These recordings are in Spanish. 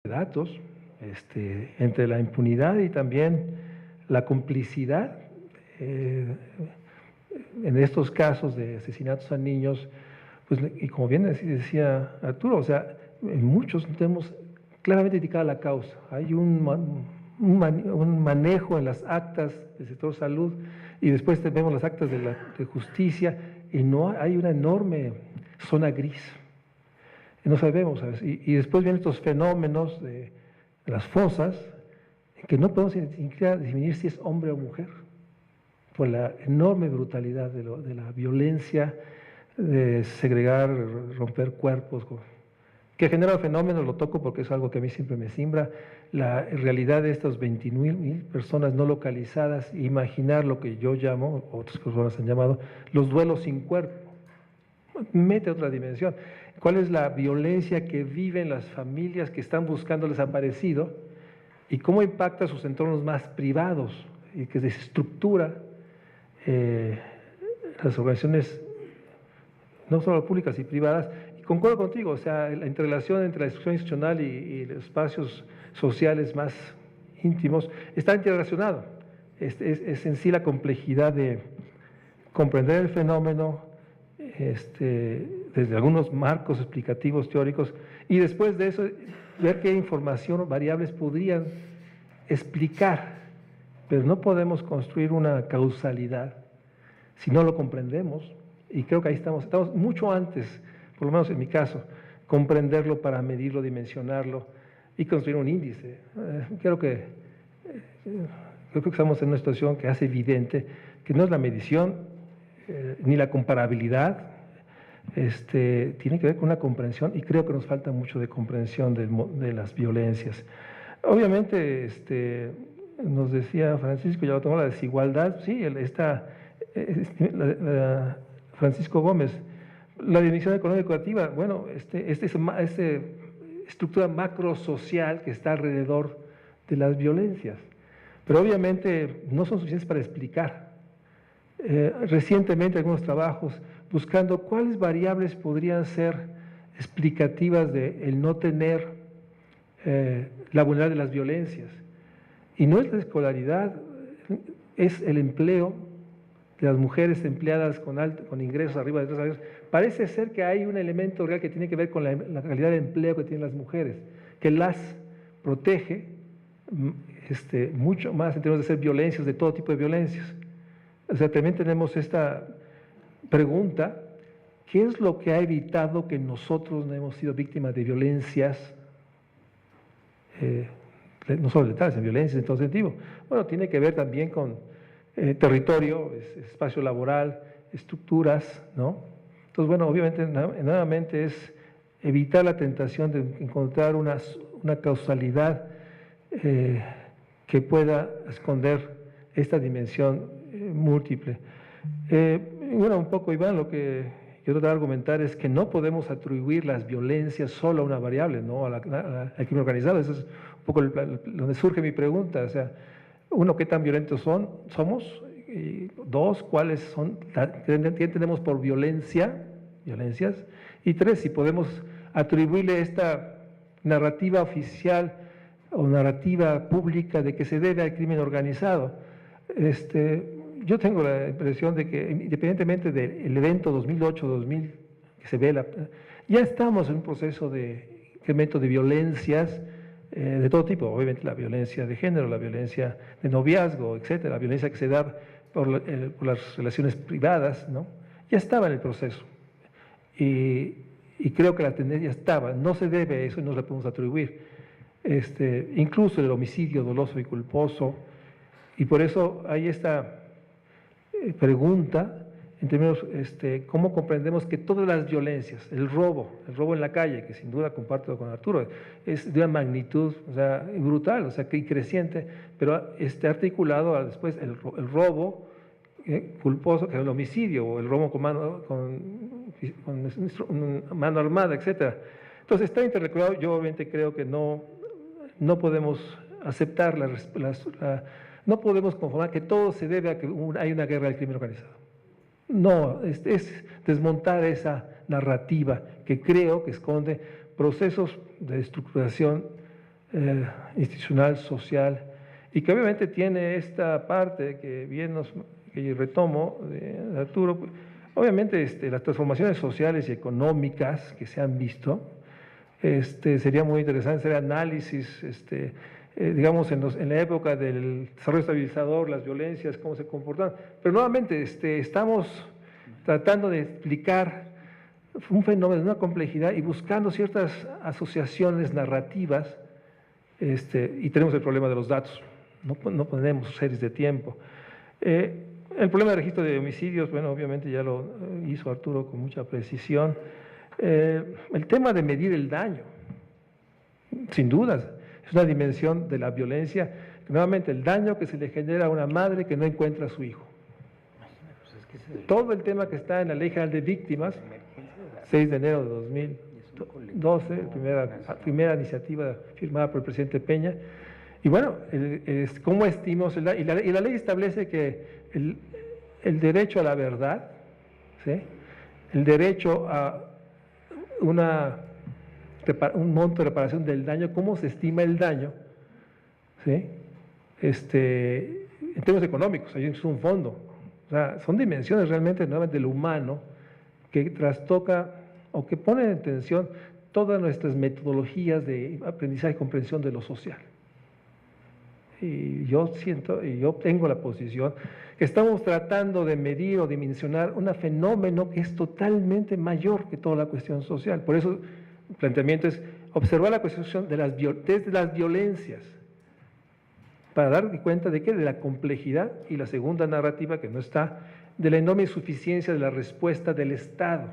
de datos, entre la impunidad y también la complicidad en estos casos de asesinatos a niños, pues, y como bien decía Arturo, o sea, en muchos tenemos claramente indicada la causa. Hay un manejo en las actas del sector salud y después vemos las actas de justicia y no hay una enorme zona gris. No sabemos, ¿sabes? Y después vienen estos fenómenos de las fosas, que no podemos ni siquiera definir si es hombre o mujer, por la enorme brutalidad de la violencia, de segregar, romper cuerpos, que genera fenómenos. Lo toco porque es algo que a mí siempre me simbra, la realidad de estas 21,000 personas no localizadas, imaginar lo que yo llamo, otras personas han llamado, los duelos sin cuerpo, mete otra dimensión. ¿Cuál es la violencia que viven las familias que están buscando al desaparecido y cómo impacta sus entornos más privados y que desestructura las organizaciones no solo públicas y privadas? Y concuerdo contigo, o sea, la interrelación entre la institución institucional y los espacios sociales más íntimos está interrelacionado. Es en sí la complejidad de comprender el fenómeno desde algunos marcos explicativos teóricos y después de eso ver qué información o variables podrían explicar, pero no podemos construir una causalidad si no lo comprendemos, y creo que ahí estamos mucho antes, por lo menos en mi caso, comprenderlo para medirlo, dimensionarlo y construir un índice. Creo que estamos en una situación que hace evidente que no es la medición ni la comparabilidad, tiene que ver con una comprensión, y creo que nos falta mucho de comprensión de las violencias. Obviamente, nos decía Francisco, ya lo tomó, la desigualdad, sí, Francisco Gómez, la dimensión económico-educativa, bueno, estructura macrosocial que está alrededor de las violencias, pero obviamente no son suficientes para explicar. Recientemente algunos trabajos buscando cuáles variables podrían ser explicativas de el no tener la vulnerabilidad de las violencias. Y no es la escolaridad, es el empleo de las mujeres empleadas con ingresos arriba de 3 salarios. Parece ser que hay un elemento real que tiene que ver con la calidad de empleo que tienen las mujeres, que las protege mucho más en términos de ser violencias, de todo tipo de violencias. O sea, también tenemos esta pregunta: ¿qué es lo que ha evitado que nosotros no hemos sido víctimas de violencias, no solo letales, en violencias en todo sentido? Bueno, tiene que ver también con territorio, espacio laboral, estructuras, ¿no? Entonces, bueno, obviamente, nuevamente es evitar la tentación de encontrar una causalidad que pueda esconder esta dimensión múltiple. Bueno, un poco, Iván, lo que yo trato de argumentar es que no podemos atribuir las violencias solo a una variable, ¿no? Al crimen organizado. Eso es un poco donde surge mi pregunta. O sea, uno, ¿qué tan violentos somos? Y dos, ¿cuáles son? ¿Qué entendemos por violencias? Y tres, si podemos atribuirle esta narrativa oficial o narrativa pública de que se debe al crimen organizado. Yo tengo la impresión de que, independientemente del evento 2008-2000, que se ve, ya estamos en un proceso de incremento de violencias de todo tipo. Obviamente la violencia de género, la violencia de noviazgo, etcétera, la violencia que se da por las relaciones privadas, ¿no? Ya estaba en el proceso. Y creo que la tendencia estaba. No se debe a eso y no la podemos atribuir. Incluso el homicidio doloso y culposo. Y por eso hay esta pregunta en términos, ¿cómo comprendemos que todas las violencias, el robo en la calle, que sin duda comparto con Arturo, es de una magnitud, o sea, brutal, o sea, que creciente, pero articulado después el robo culposo, que es el homicidio, o el robo con mano armada, etcétera. Entonces está interrelacionado. Yo obviamente creo que no podemos aceptar no podemos conformar que todo se debe a que hay una guerra del crimen organizado. No, es desmontar esa narrativa que creo que esconde procesos de estructuración institucional, social, y que obviamente tiene esta parte que bien que retomo de Arturo. Obviamente las transformaciones sociales y económicas que se han visto, sería muy interesante hacer análisis, digamos, en la época del desarrollo estabilizador, las violencias, cómo se comportan. Pero nuevamente estamos tratando de explicar un fenómeno de una complejidad y buscando ciertas asociaciones narrativas, y tenemos el problema de los datos, no tenemos series de tiempo. El problema del registro de homicidios, bueno, obviamente ya lo hizo Arturo con mucha precisión. El tema de medir el daño, sin dudas, es una dimensión de la violencia, nuevamente el daño que se le genera a una madre que no encuentra a su hijo. Todo el tema que está en la Ley General de Víctimas, 6 de enero de 2012, primera iniciativa firmada por el presidente Peña, y bueno, ¿cómo estimamos el daño? Y la ley establece que el derecho a la verdad, ¿sí?, el derecho a un monto de reparación del daño, cómo se estima el daño, ¿sí?, en términos económicos, hay un fondo. O sea, son dimensiones realmente nuevas de lo humano que trastoca o que pone en tensión todas nuestras metodologías de aprendizaje y comprensión de lo social. Y yo siento, y yo tengo la posición, que estamos tratando de medir o dimensionar un fenómeno que es totalmente mayor que toda la cuestión social. Por eso el planteamiento es observar la cuestión desde las violencias, para dar cuenta de la complejidad, y la segunda narrativa que no está, de la enorme insuficiencia de la respuesta del Estado.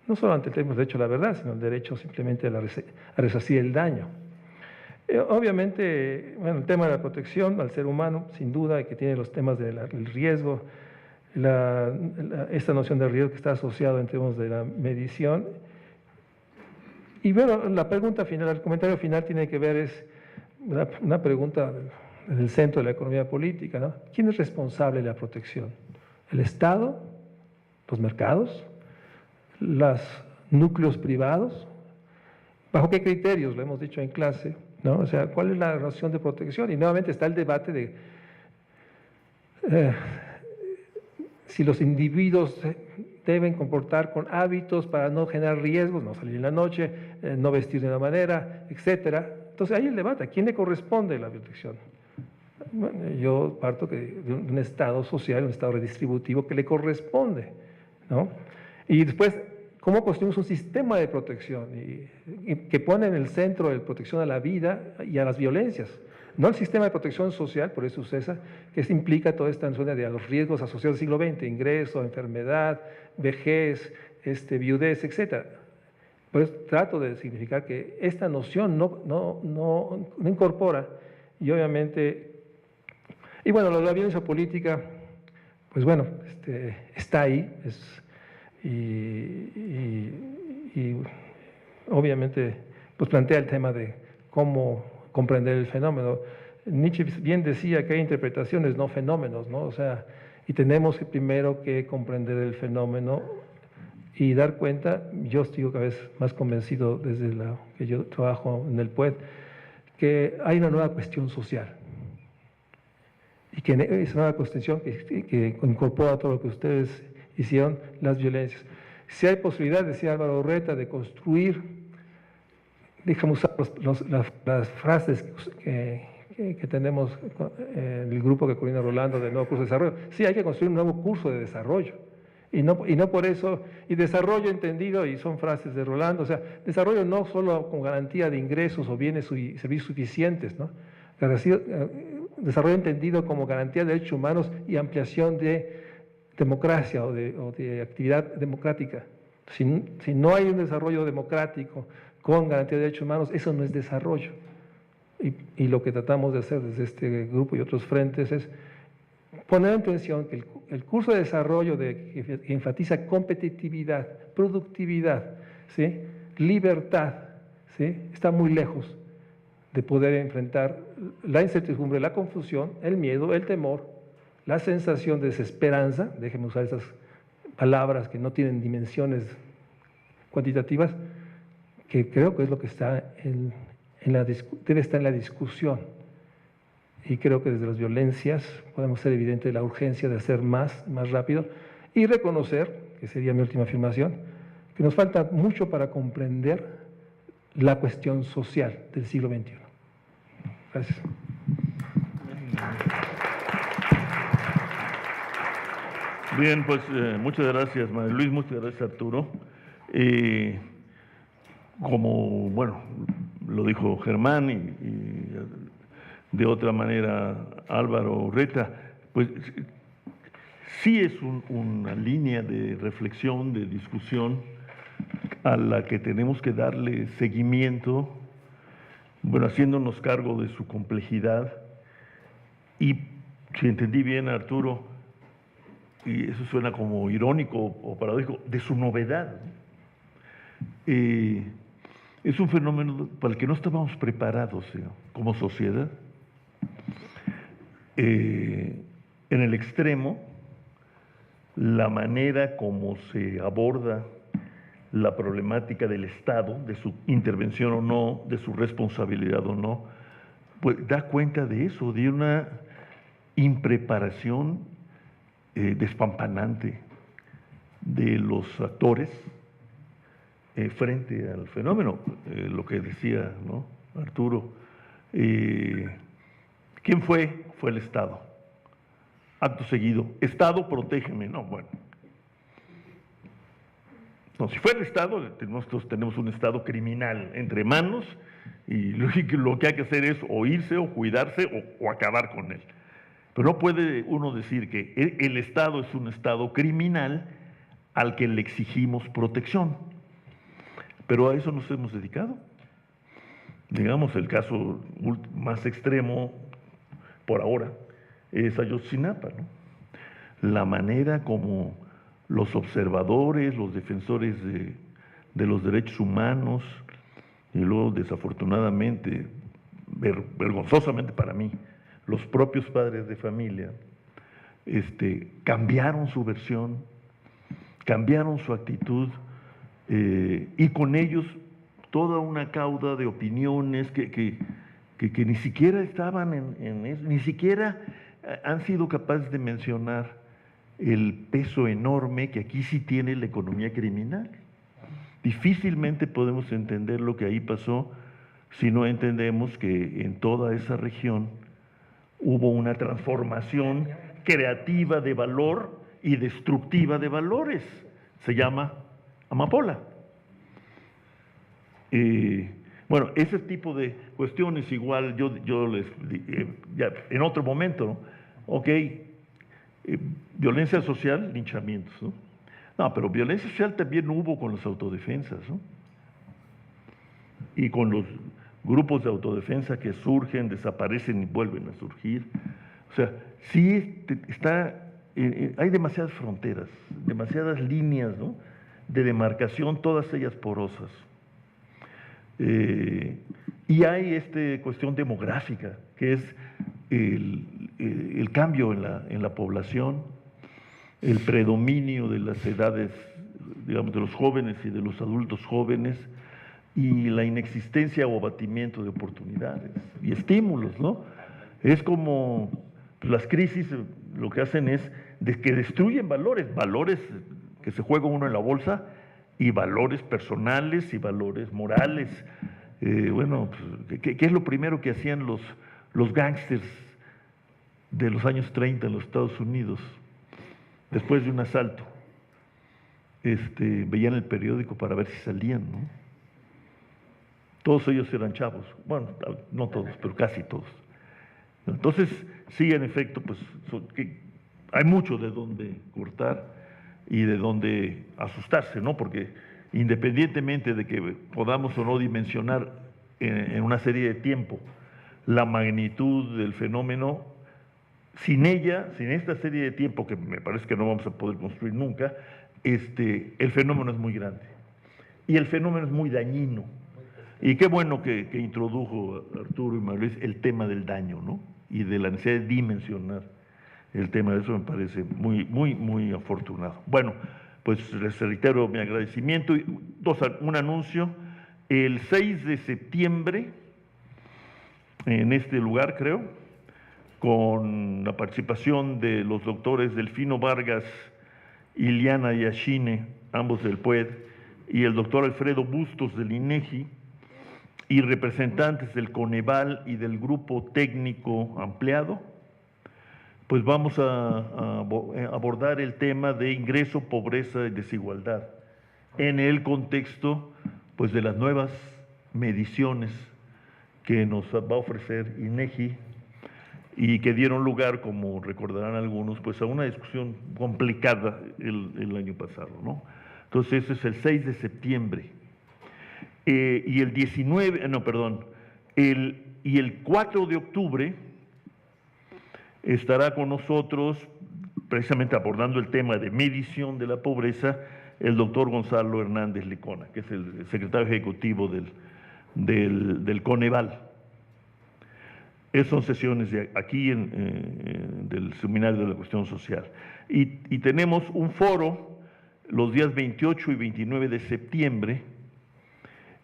No solo ante el tema del derecho a la verdad, sino el derecho simplemente a resarcir el daño. Obviamente, bueno, el tema de la protección al ser humano, sin duda, que tiene los temas del riesgo, esta noción de riesgo que está asociado en términos de la medición. Y bueno, la pregunta final, el comentario final tiene que ver, es una pregunta en el centro de la economía política, ¿no? ¿Quién es responsable de la protección? ¿El Estado? ¿Los mercados? ¿Los núcleos privados? ¿Bajo qué criterios? Lo hemos dicho en clase, ¿no? O sea, ¿cuál es la noción de protección? Y nuevamente está el debate de si los individuos deben comportar con hábitos para no generar riesgos, no salir en la noche, no vestir de una manera, etcétera. Entonces hay el debate, ¿a quién le corresponde la protección? Bueno, yo parto de un Estado social, un Estado redistributivo que le corresponde, ¿no? Y después, ¿cómo construimos un sistema de protección y que pone en el centro de protección a la vida y a las violencias? No el sistema de protección social, por eso CESA, que implica toda esta zona de los riesgos asociados al siglo XX, ingreso, enfermedad, vejez, viudez, etcétera. Por eso trato de significar que esta noción no incorpora, y obviamente, y bueno, la violencia política, pues bueno, está ahí, y obviamente pues plantea el tema de cómo comprender el fenómeno. Nietzsche bien decía que hay interpretaciones, no fenómenos, ¿no? O sea, y tenemos primero que comprender el fenómeno y dar cuenta. Yo estoy cada vez más convencido desde que yo trabajo en el PUED, que hay una nueva cuestión social y que es una nueva cuestión que incorpora todo lo que ustedes hicieron, las violencias. Si hay posibilidad, decía Álvaro Urreta, de construir, déjame usar las frases que tenemos en el grupo que coordina Rolando del nuevo curso de desarrollo. Sí, hay que construir un nuevo curso de desarrollo. Y no por eso, y desarrollo entendido, y son frases de Rolando, o sea, desarrollo no solo con garantía de ingresos o bienes y servicios suficientes, ¿no? Desarrollo entendido como garantía de derechos humanos y ampliación de democracia o de actividad democrática. Si no hay un desarrollo democrático con garantía de derechos humanos, eso no es desarrollo. Y lo que tratamos de hacer desde este grupo y otros frentes es poner en tensión que el curso de desarrollo que enfatiza competitividad, productividad, ¿sí?, libertad, ¿sí?, está muy lejos de poder enfrentar la incertidumbre, la confusión, el miedo, el temor, la sensación de desesperanza, déjenme usar esas palabras que no tienen dimensiones cuantitativas, que creo que es lo que está debe estar en la discusión. Y creo que desde las violencias podemos ser evidente la urgencia de hacer más rápido y reconocer, que sería mi última afirmación, que nos falta mucho para comprender la cuestión social del siglo XXI. Gracias. Bien, pues muchas gracias, María Luis, muchas gracias, Arturo. Como, bueno, lo dijo Germán y de otra manera Álvaro Urreta, pues sí es una línea de reflexión, de discusión a la que tenemos que darle seguimiento, bueno, haciéndonos cargo de su complejidad y, si entendí bien, Arturo, y eso suena como irónico o paradójico, de su novedad. Es un fenómeno para el que no estábamos preparados como sociedad. En el extremo, la manera como se aborda la problemática del Estado, de su intervención o no, de su responsabilidad o no, pues da cuenta de eso, de una impreparación despampanante de los actores frente al fenómeno, lo que decía, ¿no?, Arturo. ¿Quién fue? Fue el Estado. Acto seguido, Estado, protégeme. No, bueno. No, si fue el Estado, nosotros tenemos un Estado criminal entre manos y lo que hay que hacer es o irse o cuidarse o acabar con él. Pero no puede uno decir que el Estado es un Estado criminal al que le exigimos protección. Pero a eso nos hemos dedicado. Digamos, el caso más extremo, por ahora, es Ayotzinapa, ¿no? La manera como los observadores, los defensores de los derechos humanos, y luego, desafortunadamente, vergonzosamente para mí, los propios padres de familia, cambiaron su versión, cambiaron su actitud, y con ellos toda una cauda de opiniones que ni siquiera estaban en eso, ni siquiera han sido capaces de mencionar el peso enorme que aquí sí tiene la economía criminal. Difícilmente podemos entender lo que ahí pasó si no entendemos que en toda esa región hubo una transformación creativa de valor y destructiva de valores. Se llama amapola. Bueno, ese tipo de cuestiones igual yo les ya en otro momento, ¿no? Ok, violencia social, linchamientos, ¿no? No, pero violencia social también hubo con las autodefensas, ¿no? Y con los grupos de autodefensa que surgen, desaparecen y vuelven a surgir. O sea, sí hay demasiadas fronteras, demasiadas líneas, ¿no?, de demarcación, todas ellas porosas. Y hay cuestión demográfica, que es el cambio en la población, el predominio de las edades, digamos, de los jóvenes y de los adultos jóvenes, y la inexistencia o abatimiento de oportunidades y estímulos, ¿no? Es como las crisis lo que hacen es que destruyen valores que se juega uno en la bolsa, y valores personales y valores morales. Bueno, pues, ¿qué es lo primero que hacían los gángsters de los años 30 en los Estados Unidos? Después de un asalto, veían el periódico para ver si salían, ¿no? Todos ellos eran chavos, bueno, no todos, pero casi todos. Entonces, sí, en efecto, pues hay mucho de dónde cortar y de dónde asustarse, ¿no? Porque independientemente de que podamos o no dimensionar en una serie de tiempo la magnitud del fenómeno, sin esta serie de tiempo, que me parece que no vamos a poder construir nunca, el fenómeno es muy grande. Y el fenómeno es muy dañino. Y qué bueno que introdujo Arturo y María Luis el tema del daño, ¿no? Y de la necesidad de dimensionar el tema. De eso me parece muy, muy, muy afortunado. Bueno, pues les reitero mi agradecimiento. Un anuncio: el 6 de septiembre en este lugar, creo, con la participación de los doctores Delfino Vargas y Liana Yashine, ambos del PUED, y el doctor Alfredo Bustos del INEGI, y representantes del Coneval y del Grupo Técnico Ampliado, pues vamos a abordar el tema de ingreso, pobreza y desigualdad en el contexto pues de las nuevas mediciones que nos va a ofrecer INEGI y que dieron lugar, como recordarán algunos, pues a una discusión complicada el año pasado, ¿no? Entonces, ese es el 6 de septiembre. Y el 19, no, perdón, y el 4 de octubre estará con nosotros, precisamente abordando el tema de medición de la pobreza, el doctor Gonzalo Hernández Licona, que es el secretario ejecutivo del Coneval. Esas son sesiones de aquí del Seminario de la Cuestión Social. Y tenemos un foro los días 28 y 29 de septiembre,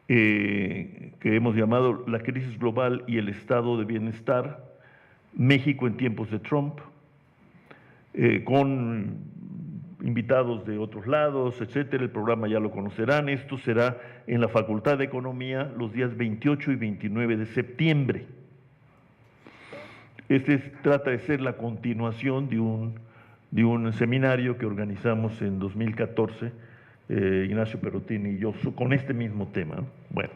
que hemos llamado La crisis global y el estado de bienestar, México en tiempos de Trump, con invitados de otros lados, etcétera. El programa ya lo conocerán. Esto será en la Facultad de Economía los días 28 y 29 de septiembre. Trata de ser la continuación de un seminario que organizamos en 2014, Ignacio Perotini y yo, con este mismo tema, ¿no? Bueno,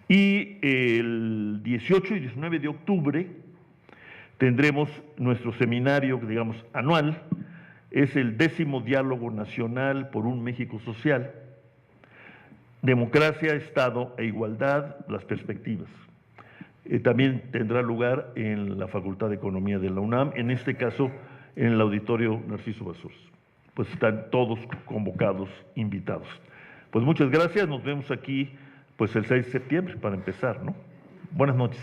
y el 18 y 19 de octubre tendremos nuestro seminario, digamos, anual. Es el 10º Diálogo Nacional por un México Social, Democracia, Estado e Igualdad, las perspectivas. También tendrá lugar en la Facultad de Economía de la UNAM, en este caso en el Auditorio Narciso Basurs. Pues están todos convocados, invitados. Pues muchas gracias, nos vemos aquí pues el 6 de septiembre para empezar, ¿no? Buenas noches.